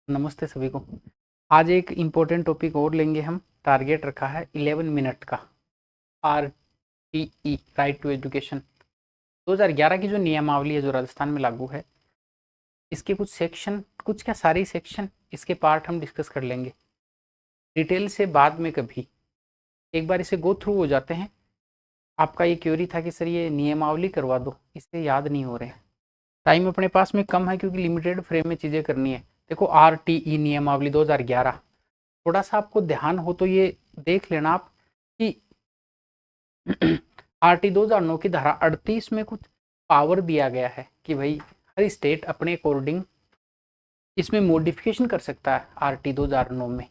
नमस्ते सभी को। आज एक इम्पोर्टेंट टॉपिक और लेंगे हम। टारगेट रखा है 11 मिनट का। RTE राइट टू एजुकेशन 2011 की जो नियमावली है जो राजस्थान में लागू है, इसके कुछ सेक्शन, कुछ क्या सारी सेक्शन, इसके पार्ट हम डिस्कस कर लेंगे डिटेल से बाद में कभी। एक बार इसे गो थ्रू हो जाते हैं। आपका ये क्वेरी था कि सर ये नियमावली करवा दो, इसे याद नहीं हो रहे हैं। टाइम अपने पास में कम है क्योंकि लिमिटेड फ्रेम में चीज़ें करनी है। देखो RTE नियमावली 2011, थोड़ा सा आपको ध्यान हो तो ये देख लेना आप कि RT 2009 की धारा 38 में कुछ पावर दिया गया है कि भाई हर स्टेट अपने अकॉर्डिंग इसमें मॉडिफिकेशन कर सकता है। RT 2009 में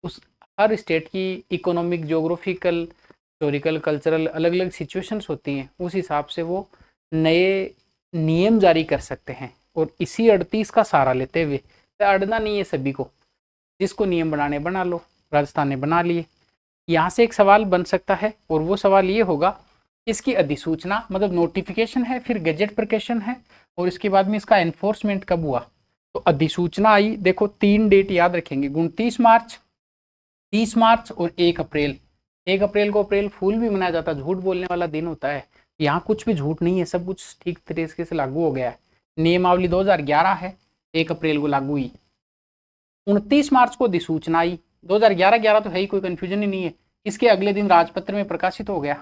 उस हर स्टेट की इकोनॉमिक, ज्योग्राफिकल, हिस्टोरिकल, कल्चरल अलग अलग सिचुएशंस होती हैं, उस हिसाब से वो नए नियम जारी कर सकते हैं। और इसी 38 का सहारा लेते हुए, अड़ना नहीं है सभी को, जिसको नियम बनाने बना लो। राजस्थान ने बना लिए। यहाँ से एक सवाल बन सकता है और वो सवाल ये होगा, इसकी अधिसूचना मतलब नोटिफिकेशन है, फिर गजेट प्रकाशन है, और इसके बाद में इसका एनफोर्समेंट कब हुआ। तो अधिसूचना आई, देखो 3 डेट याद रखेंगे, 29 मार्च, 30 मार्च और 1 अप्रैल। 1 अप्रैल को अप्रैल फूल भी मनाया जाता है, झूठ बोलने वाला दिन होता है। यहाँ कुछ भी झूठ नहीं है, सब कुछ ठीक तरीके से लागू हो गया है। नियमावली 2011 है, 1 अप्रैल को लागू हुई। 29 मार्च को अधिसूचना आई। 2011 तो है ही, कोई कंफ्यूजन ही नहीं है। इसके अगले दिन राजपत्र में प्रकाशित हो गया,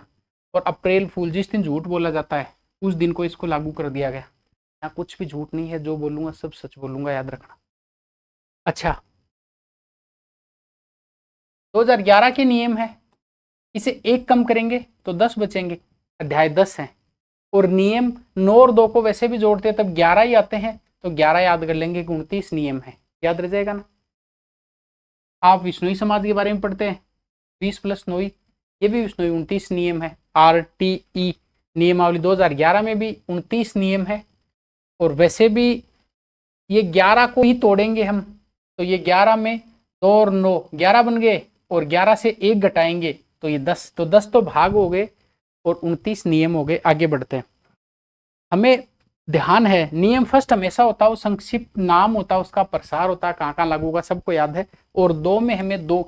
और अप्रैल फूल जिस दिन झूठ बोला जाता है उस दिन को इसको लागू कर दिया गया। यहाँ कुछ भी झूठ नहीं है, जो बोलूंगा सब सच बोलूंगा, याद रखना। अच्छा, 2011 के नियम है, इसे एक कम करेंगे तो 10 बचेंगे, अध्याय 10 है। और नियम 9 और 2 को वैसे भी जोड़ते हैं तब 11 ही आते हैं, तो 11 याद कर लेंगे, 29 नियम है, याद रह जाएगा ना। आप विष्णुई समाज के बारे में पढ़ते हैं, 20 प्लस नोई, ये भी विष्णुई, 29 नियम है। RTE नियमावली 2011 में भी 29 नियम है। और वैसे भी ये 11 को ही तोड़ेंगे हम, तो ये 11 में 2 और 9 11 बन गए, और 11 से 1 घटाएंगे तो ये 10, तो 10 तो भाग हो गए और 29 नियम हो गए। आगे बढ़ते हैं। हमें ध्यान है, नियम फर्स्ट हमेशा होता है, वो संक्षिप्त नाम होता है, उसका प्रसार होता है, कहाँ कहाँ लागू होगा सबको याद है। और 2 में हमें दो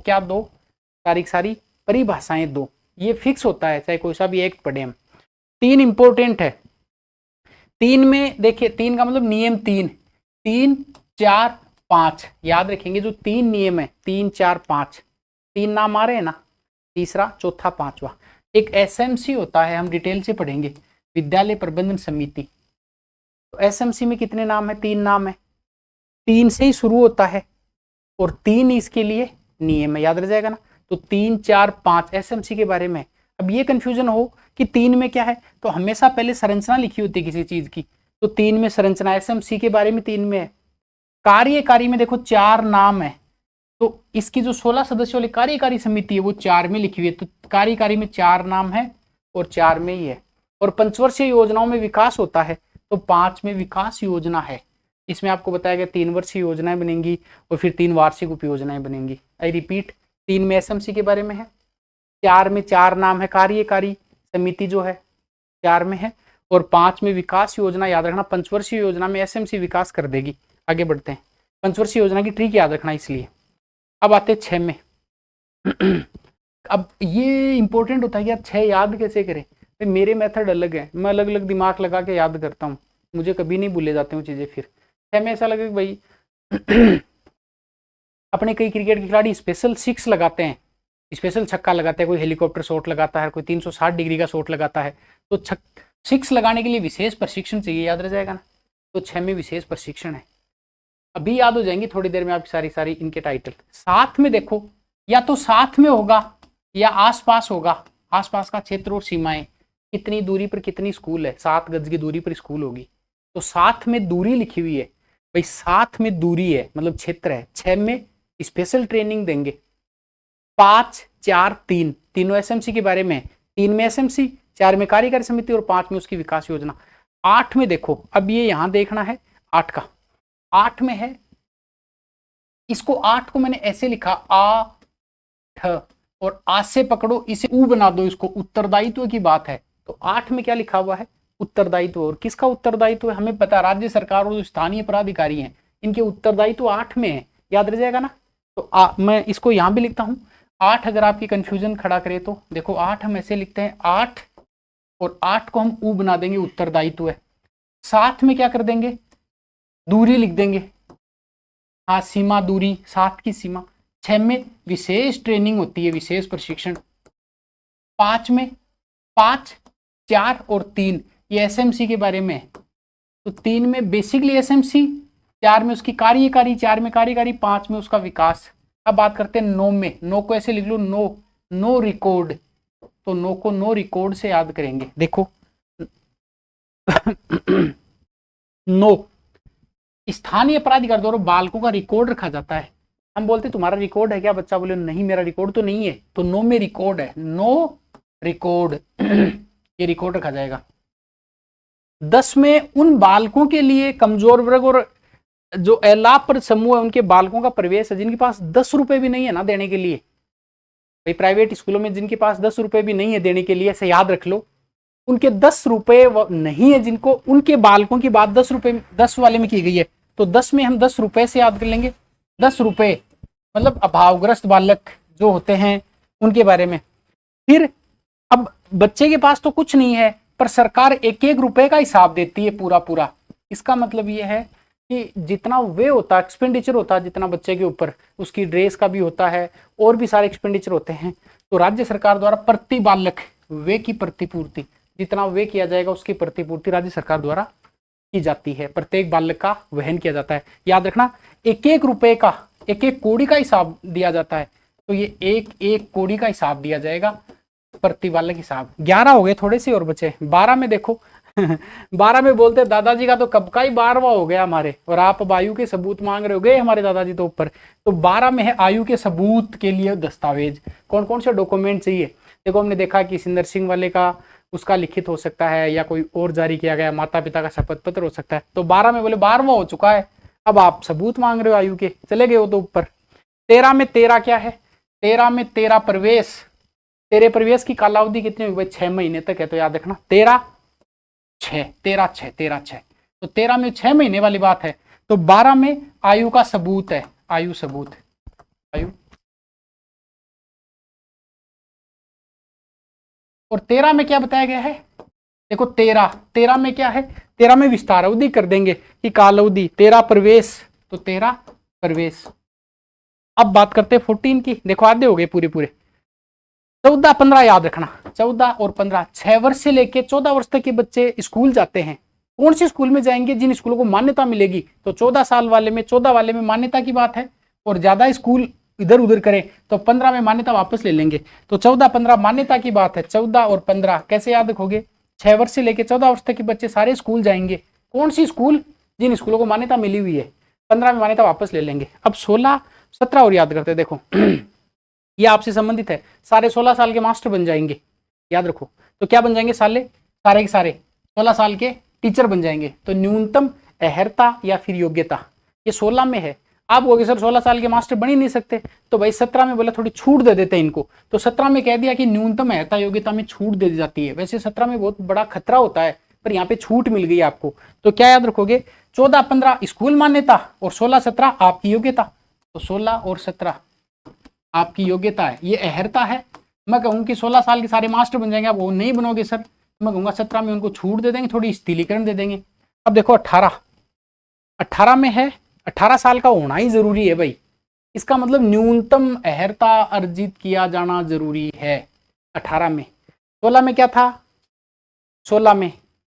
तारीख सारी परिभाषाएं, 2 ये फिक्स होता है, चाहे कोई सा भी एक पढ़े हम। 3 इंपोर्टेंट है। 3 में देखिए, 3 का मतलब नियम 3, 3, 4, 5 याद रखेंगे। जो 3 नियम है, 3, 4, 5, 3 नाम आ रहे हैं ना, तीसरा, चौथा, पांचवा। एक SMC होता है, हम डिटेल से पढ़ेंगे, विद्यालय प्रबंधन समिति। तो SMC में कितने नाम है? 3 नाम है, 3 से ही शुरू होता है, और 3 इसके लिए नियम है, याद रह जाएगा ना। तो 3, 4, 5 SMC के बारे में। अब ये कंफ्यूजन हो कि 3 में क्या है, तो हमेशा पहले संरचना लिखी होती है किसी चीज की, तो 3 में संरचना, SMC के बारे में 3 में है। कार्यकारी में देखो 4 नाम है, तो इसकी जो 16 सदस्यों वाली कार्यकारी समिति है वो 4 में लिखी हुई है, तो कार्यकारी में 4 नाम है और 4 में ही है। और पंचवर्षीय योजनाओं में विकास होता है, तो 5 में विकास योजना है। इसमें आपको बताया गया 3 वर्षीय योजनाएं बनेंगी और फिर 3 वार्षिक उप योजनाएं बनेंगी। आई रिपीट, 3 में SMC के बारे में है, 4 में 4 नाम है, कार्यकारी समिति जो है 4 में है, और 5 में विकास योजना। याद रखना, पंचवर्षीय योजना में SMC विकास कर देगी। आगे बढ़ते हैं, पंचवर्षीय योजना की ट्रिक याद रखना इसलिए। अब आते 6 में। अब ये इंपॉर्टेंट होता है कि यार 6 याद कैसे करें। मेरे मेथड अलग है, मैं अलग अलग दिमाग लगा के याद करता हूँ, मुझे कभी नहीं भूले जाते हूँ चीजें। फिर 6 में ऐसा लगे कि भाई अपने कई क्रिकेट के खिलाड़ी स्पेशल 6 लगाते हैं, स्पेशल छक्का लगाते हैं, कोई हेलीकॉप्टर शॉट लगाता है, कोई 360 डिग्री का शॉट लगाता है, तो 6 लगाने के लिए विशेष प्रशिक्षण चाहिए, याद रह जाएगा ना। तो 6 में विशेष प्रशिक्षण है। अभी याद हो जाएंगी थोड़ी देर में आपकी सारी सारी इनके टाइटल। साथ में देखो, या तो साथ में होगा या आसपास होगा, आसपास का क्षेत्र और सीमाएं, कितनी दूरी पर कितनी स्कूल है, 7 गज की दूरी पर स्कूल होगी, तो साथ में दूरी लिखी हुई है भाई, साथ में दूरी है मतलब क्षेत्र है। 6 में स्पेशल ट्रेनिंग देंगे। 5, 4, 3 तीनों SMC के बारे में, 3 में SMC, 4 में कार्यकारी समिति और 5 में उसकी विकास योजना। 8 में देखो, अब ये यहां देखना है 8 का, 8 में है, इसको 8 को मैंने ऐसे लिखा, आ ठ, और आ से पकड़ो, इसे ऊ बना दो, इसको उत्तरदायित्व की बात है। तो 8 में क्या लिखा हुआ है? उत्तरदायित्व। और किसका उत्तरदायित्व है हमें पता, राज्य सरकार और जो स्थानीय प्राधिकारी हैं इनके उत्तरदायी तो 8 में है, याद रह जाएगा ना। तो मैं इसको यहाँ भी लिखता हूँ 8। अगर आपकी कंफ्यूजन खड़ा करे तो देखो 8 हम ऐसे लिखते हैं 8, और 8 को हम ऊ बना देंगे, उत्तरदायित्व है। 7 में क्या कर देंगे, दूरी लिख देंगे, हाँ सीमा दूरी, 7 की सीमा। 6 में विशेष ट्रेनिंग होती है, विशेष प्रशिक्षण। 5 में 5, 4 और 3 ये एसएमसी के बारे में है। तो 3 में बेसिकली एसएमसी, 4 में उसकी कार्यकारी, 4 में कार्यकारी, 5 में उसका विकास। अब बात करते हैं 9 में। 9 को ऐसे लिख लो नो रिकॉर्ड। तो 9 को नो रिकॉर्ड से याद करेंगे। देखो 9 स्थानीय प्राधिकार द्वारा बालकों का रिकॉर्ड रखा जाता है। हम बोलते तुम्हारा रिकॉर्ड है क्या, बच्चा बोले नहीं मेरा रिकॉर्ड तो नहीं है। तो 9 में रिकॉर्ड है, नो रिकॉर्ड ये रिकॉर्ड रखा जाएगा। 10 में उन बालकों के लिए कमजोर वर्ग और जो अलाभप्रद समूह है उनके बालकों का प्रवेश है जिनके पास 10 रुपए भी नहीं है ना देने के लिए। भाई प्राइवेट स्कूलों में जिनके पास 10 रुपए भी नहीं है देने के लिए, ऐसे याद रख लो, उनके 10 रुपए नहीं है जिनको, उनके बालकों की बात 10 रुपए 10 वाले में की गई है। तो 10 में हम 10 रुपए से याद कर लेंगे। 10 रुपए मतलब अभावग्रस्त बालक जो होते हैं उनके बारे में। फिर अब बच्चे के पास तो कुछ नहीं है, पर सरकार 1-1 रुपए का हिसाब देती है पूरा पूरा। इसका मतलब ये है कि जितना वे होता है, एक्सपेंडिचर होता है जितना बच्चे के ऊपर, उसकी ड्रेस का भी होता है और भी सारे एक्सपेंडिचर होते हैं। तो राज्य सरकार द्वारा प्रति बालक वे की प्रतिपूर्ति, जितना वे किया जाएगा उसकी प्रतिपूर्ति राज्य सरकार द्वारा की जाती है। प्रत्येक बालक का वहन किया जाता है। याद रखना 1-1 रुपए का, 1-1 कौड़ी का हिसाब दिया जाता है। तो ये 1-1 कौड़ी का हिसाब दिया जाएगा, प्रति बालक हिसाब। 11 हो गए, थोड़े से और बचे। 12 में देखो 12 में बोलते दादाजी का तो कब का ही 12वां हो गया हमारे, और आप अब आयु के सबूत मांग रहे हो, गए हमारे दादाजी तो ऊपर। तो 12 में है आयु के सबूत के लिए दस्तावेज। कौन कौन से डॉक्यूमेंट चाहिए। देखो हमने देखा कि सिंदर सिंह वाले का उसका लिखित हो सकता है या कोई और जारी किया गया, माता पिता का शपथ पत्र हो सकता है। तो 12 में बोले 12वां हो चुका है, अब आप सबूत मांग रहे हो आयु के, चले गए हो तो ऊपर। 13 में 13 क्या है, 13 में 13 प्रवेश। तेरे प्रवेश की कालावधि कितनी हुई भाई, 6 महीने तक है। तो याद रखना 13 6। तो 13 में 6 महीने वाली बात है। तो 12 में आयु का सबूत है, आयु सबूत, आयु। और 13 में क्या बताया गया है, देखो 13 में क्या है, 13 में विस्तार अवधि कर देंगे कि काल अवधि। 13 प्रवेश, तो 13 प्रवेश। अब बात करते हैं 14 की। देखो आधे हो गए पूरे पूरे। 14, 15 याद रखना, 14 और 15, 6 वर्ष से लेके 14 वर्ष तक के बच्चे स्कूल जाते हैं। कौन से स्कूल में जाएंगे, जिन स्कूलों को मान्यता मिलेगी। तो 14 साल वाले में, 14 वाले में मान्यता की बात है, और ज्यादा स्कूल इधर उधर करें तो 15 में मान्यता वापस ले लेंगे। तो 14, 15 मान्यता की बात है। 14 और 15 कैसे याद रखोगे, 6 वर्ष से लेके 14 वर्ष तक के बच्चे सारे स्कूल जाएंगे। कौन सी स्कूल, जिन स्कूलों को मान्यता मिली हुई है। 15 में मान्यता वापस ले लेंगे। अब 16, 17 और याद करते, देखो ये आपसे संबंधित है। सारे 16 साल के मास्टर बन जाएंगे, याद रखो। तो क्या बन जाएंगे, सारे के सारे 16 साल के टीचर बन जाएंगे। तो न्यूनतम अहर्ता या फिर योग्यता ये 16 में है। आप बोलोगे सर 16 साल के मास्टर बन ही नहीं सकते, तो भाई 17 में बोला थोड़ी छूट दे देते हैं इनको। तो 17 में कह दिया कि न्यूनतम अहर्ता योग्यता में छूट दे दी जाती है। वैसे 17 में बहुत बड़ा खतरा होता है, पर यहाँ पे छूट मिल गई आपको। तो क्या याद रखोगे, 14, 15 स्कूल मान्यता और 16, 17 आपकी योग्यता। तो 16 और 17 आपकी योग्यता है, ये अहर्ता है। मैं कहूँ कि 16 साल के सारे मास्टर बन जाएंगे, आप वो नहीं बनोगे सर। मैं कहूँगा 17 में उनको छूट दे देंगे, थोड़ी स्थिरीकरण दे देंगे। अब देखो 18 में है, 18 साल का होना ही जरूरी है भाई। इसका मतलब न्यूनतम अहर्ता अर्जित किया जाना जरूरी है 18 में। 16 में क्या था, 16 में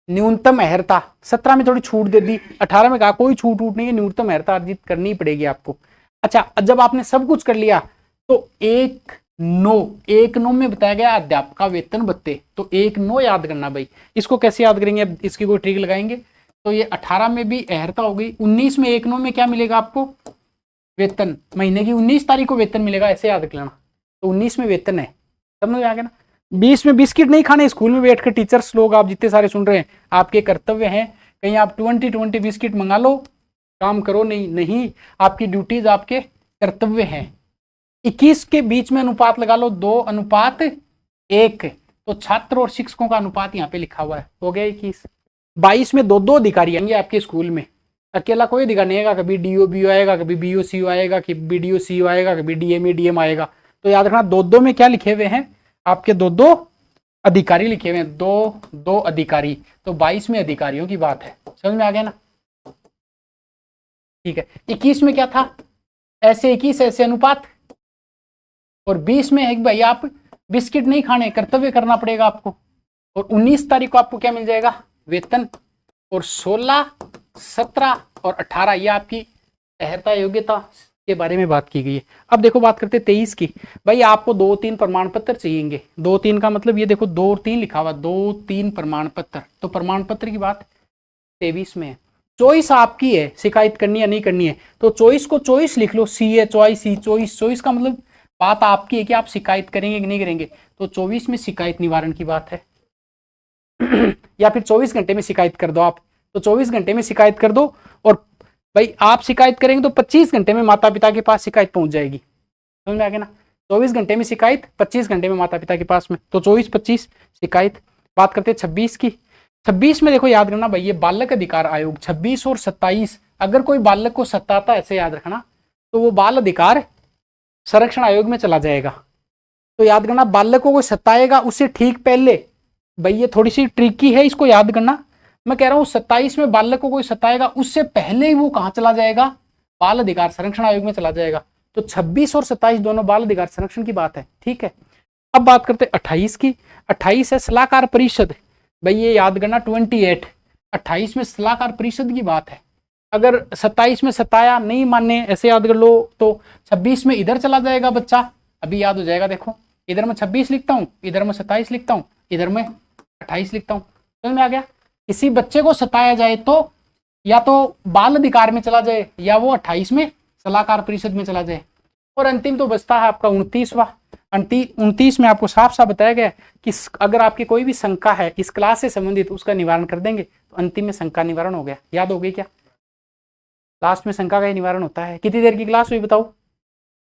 न्यूनतम अहर्ता, 17 में थोड़ी छूट दे दी, 18 में कहा कोई छूट नहीं है, न्यूनतम अहर्ता अर्जित करनी पड़ेगी आपको। अच्छा, जब आपने सब कुछ कर लिया तो 1/9 में बताया गया अध्यापक का वेतन भत्ते। तो 1/9 याद करना भाई। इसको कैसे याद करेंगे, अब इसकी कोई ट्रिक लगाएंगे। तो ये 18 में भी अहर्ता हो गई। 19 में 1/9 में क्या मिलेगा आपको, वेतन। महीने की 19 तारीख को वेतन मिलेगा, ऐसे याद कर लेना। तो 19 में वेतन है, समझ में आ गया ना। 20 में बिस्किट नहीं खाने, स्कूल में बैठकर टीचर्स लोग आप जितने सारे सुन रहे हैं, आपके कर्तव्य हैं। कहीं आप 20 बिस्किट मंगा लो, काम करो नहीं, आपकी ड्यूटीज आपके कर्तव्य हैं। 21 के बीच में अनुपात लगा लो, 2:1। तो छात्र और शिक्षकों का अनुपात यहाँ पे लिखा हुआ है, हो गया 21। 22 में 2 अधिकारी आएंगे आपके स्कूल में, अकेला कोई अधिकार नहीं आएगा, कभी DO आएगा, कभी BO आएगा, कभी DO आएगा, कभी DME आएगा। तो याद रखना दो दो में क्या लिखे हुए हैं आपके, दो दो अधिकारी लिखे हुए हैं, दो दो अधिकारी। तो 22 में अधिकारियों की बात है, समझ में आ गया ना। ठीक है, 21 में क्या था, ऐसे 21 ऐसे अनुपात, और 20 में है कि भाई आप बिस्किट नहीं खाने, कर्तव्य करना पड़ेगा आपको। और 19 तारीख को आपको क्या मिल जाएगा, वेतन। और 16, 17 और 18 ये आपकी अहर्ता योग्यता के बारे में बात की गई है। अब देखो बात करते 23 की। भाई आपको 2-3 प्रमाण पत्र चाहिए। 2-3 का मतलब ये देखो 2 और 3 लिखा हुआ, 2-3 प्रमाण पत्र। तो प्रमाण पत्र की बात 23 में है। चॉइस आपकी है, शिकायत करनी है नहीं करनी है। तो चॉइस को चॉइस लिख लो, सी है चॉइस, सी चॉइस। चॉइस का मतलब बात आपकी है कि आप शिकायत करेंगे कि नहीं करेंगे। तो 24 में शिकायत निवारण की बात है या फिर 24 घंटे में शिकायत कर दो आप। तो 24 घंटे में शिकायत कर दो, और भाई आप शिकायत करेंगे तो 25 घंटे में माता पिता के पास शिकायत पहुंच जाएगी, समझ में आ गया ना। 24 घंटे में शिकायत, 25 घंटे में माता पिता के पास में। तो 24-25 शिकायत। बात करते हैं 26 की। 26 में देखो याद रखना भाई, ये बालक अधिकार आयोग 26 और 27, अगर कोई बालक को सताता है, ऐसे याद रखना, तो वो बाल अधिकार संरक्षण आयोग में चला जाएगा। तो याद करना, बालकों को सताएगा उससे ठीक पहले, भाई ये थोड़ी सी ट्रिकी है, इसको याद करना। मैं कह रहा हूं 27 में बालक को कोई सताएगा उससे पहले ही वो कहां चला जाएगा, बाल अधिकार संरक्षण आयोग में चला जाएगा। तो 26 और 27 दोनों बाल अधिकार संरक्षण की बात है, ठीक है। अब बात करते हैं 28 की। 28 है सलाहकार परिषद। भाई ये याद करना 28, 28 में सलाहकार परिषद की बात है। अगर 27 में सताया, नहीं माने, ऐसे याद कर लो, तो 26 में इधर चला जाएगा बच्चा, अभी याद हो जाएगा। देखो इधर मैं 26 लिखता हूं, इधर मैं 27 लिखता हूं, इधर मैं 28 लिखता हूं, समझ में आ गया। किसी बच्चे को सताया जाए तो या तो बाल अधिकार में चला जाए, या वो 28 में सलाहकार परिषद में चला जाए। और अंतिम तो बचता है आपका 29वां। 29 में आपको साफ साफ बताया गया कि अगर आपकी कोई भी शंका है इस क्लास से संबंधित, उसका निवारण कर देंगे। तो अंतिम में शंका निवारण हो गया, याद हो गई क्या। लास्ट में शंका का निवारण होता है। कितनी देर की क्लास हुई बताओ,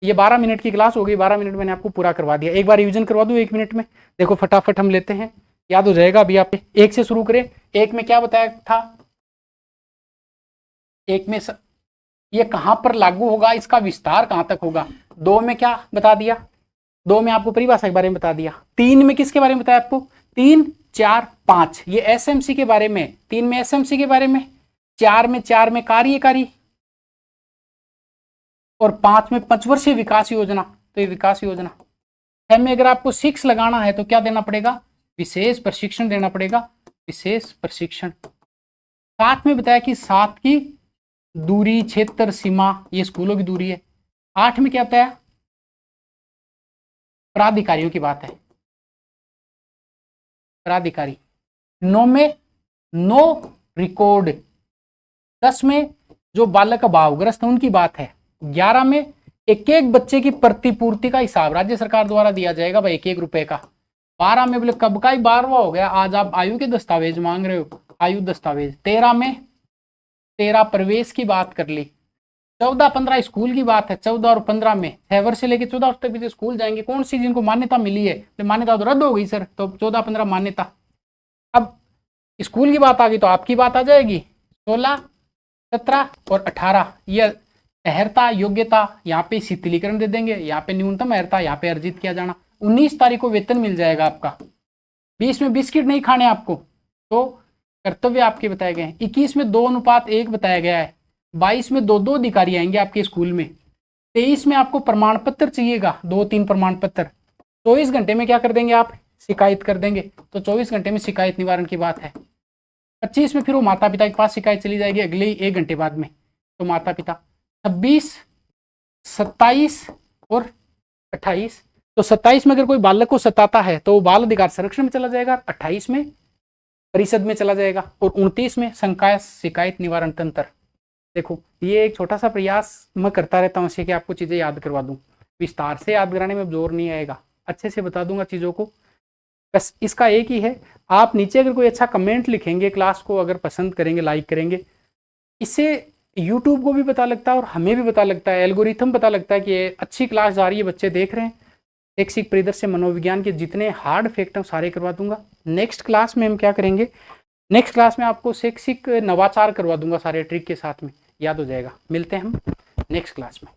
ये 12 मिनट की क्लास हो गई। 12 मिनट मैंने आपको पूरा करवा दिया। एक बार रिवीजन करवा दूं 1 मिनट में, देखो फटाफट हम लेते हैं, याद हो जाएगा। अभी आप 1 से शुरू करें। 1 में क्या बताया था, 1 में ये कहां पर लागू होगा, इसका विस्तार कहां तक होगा। 2 में क्या बता दिया, 2 में आपको परिभाषा के बारे में बता दिया। 3 में किसके बारे में बताया आपको, 3, 4, 5 ये एसएमसी के बारे में। 3 में एसएमसी के बारे में, 4 में कार्यकारी, और 5 में पंचवर्षीय विकास योजना। तो ये विकास योजना। 6 में अगर आपको 6 लगाना है तो क्या देना पड़ेगा, विशेष प्रशिक्षण देना पड़ेगा, विशेष प्रशिक्षण। 7 में बताया कि 7 की दूरी, क्षेत्र, सीमा, ये स्कूलों की दूरी है। 8 में क्या बताया, प्राधिकारियों की बात है, प्राधिकारी। 9 में नो रिकॉर्ड। 10 में जो बालक अभावग्रस्त है उनकी बात है। 11 में एक एक बच्चे की प्रतिपूर्ति का हिसाब राज्य सरकार द्वारा दिया जाएगा भाई, 1-1 रुपए का। 12 में बोले कब का ही 12वां हो गया, आज आप आयु के दस्तावेज मांग रहे हो, आयु दस्तावेज। 13 में 13 प्रवेश की बात कर ली। 14-15 स्कूल की बात है। 14 और 15 में 6 वर्ष से लेकर 14 वर्ष तक भी स्कूल जाएंगे, कौन सी जिनको मान्यता मिली है, तो मान्यता तो रद्द हो गई सर, तो 14-15 मान्यता। अब स्कूल की बात आ गई तो आपकी बात आ जाएगी 16, 17 और 18। ये अहर्ता योग्यता, यहाँ पे शीतलीकरण दे देंगे, यहाँ पे न्यूनतम अहर्ता, यहाँ पे अर्जित किया जाना। 19 तारीख को वेतन मिल जाएगा आपका। 20 में बिस्किट नहीं खाने आपको, तो कर्तव्य आपके बताए गए हैं। 21 में 2:1 बताया गया है। 22 में 2-2 अधिकारी आएंगे आपके स्कूल में। 23 में आपको प्रमाण पत्र चाहिएगा, 2-3 प्रमाण पत्र। 24 घंटे में क्या कर देंगे आप, शिकायत कर देंगे। तो 24 घंटे में शिकायत निवारण की बात है। 25 में फिर वो माता पिता के पास शिकायत चली जाएगी अगले ही 1 घंटे बाद में, तो माता पिता। 26, 27 और 28। तो 27 में अगर कोई बालक को सताता है तो बाल अधिकार संरक्षण में चला जाएगा, 28 में परिषद में चला जाएगा, और 29 में शंका शिकायत निवारण तंत्र। देखो ये एक छोटा सा प्रयास मैं करता रहता हूँ इससे कि आपको चीजें याद करवा दूं। विस्तार से याद कराने में जोर नहीं आएगा, अच्छे से बता दूंगा चीजों को। बस इसका एक ही है, आप नीचे अगर कोई अच्छा कमेंट लिखेंगे, क्लास को अगर पसंद करेंगे, लाइक करेंगे, इससे यूट्यूब को भी पता लगता है और हमें भी पता लगता है, एल्गोरिथम पता लगता है कि ये अच्छी क्लास जा रही है, बच्चे देख रहे हैं। शैक्षिक परिदृश्य मनोविज्ञान के जितने हार्ड फैक्ट हैं सारे करवा दूंगा। नेक्स्ट क्लास में हम क्या करेंगे, नेक्स्ट क्लास में आपको शैक्षिक नवाचार करवा दूंगा सारे ट्रिक के साथ में, याद हो जाएगा। मिलते हैं हम नेक्स्ट क्लास में।